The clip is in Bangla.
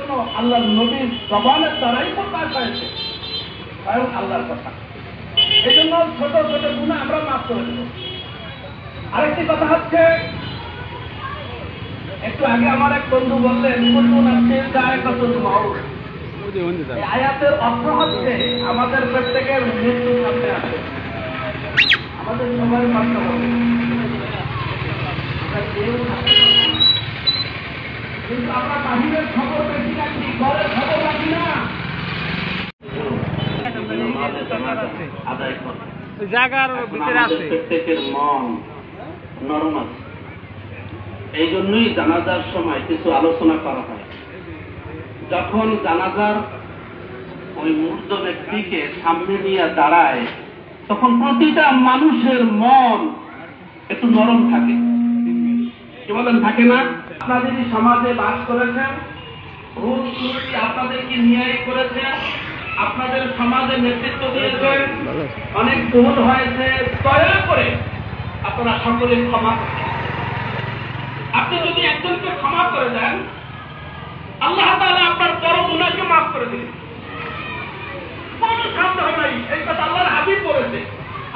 জন্য আল্লাহ নবীর জবানের দ্বারাই প্রকাশ হয়েছে, স্বয়ং আল্লাহর কথা। এই জন্য ছোট ছোট গুনাহ আমরা মাফ করে দেব। আরেকটি কথা হচ্ছে, একটু আগে আমার এক বন্ধু বললেন এই আয়াতের অর্থ হচ্ছে আমাদের প্রত্যেকের মৃত্যু সামনে আছে, আমাদের সবার মানতে হবে। কিন্তু আমরা বাহিরের খবর বেশি রাখি, ঘরের খবর রাখি না। জায়গার ভিতরে আছে, প্রত্যেকের মন নরম আছে। এই জন্যই জানাজার সময় কিছু আলোচনা করা হয়। যখন জানাজার ওই মূর্ত ব্যক্তিকে সামনে নিয়ে দাঁড়ায়, তখন প্রতিটা মানুষের মন একটু নরম থাকে। কি বলেন, থাকে না? আপনারা যদি সমাজে বাস করেছেন, ভুল ত্রুটি আপনাদেরকে নিয়ে করেছেন, আপনাদের সমাজে নেতৃত্ব দিয়েছেন, অনেক ভুল হয়েছে, দয়া করে আপনারা সকলে ক্ষমা করবেন। আপনি যদি একজনকে ক্ষমা করে দেন, আল্লাহ তাআলা আপনার পরম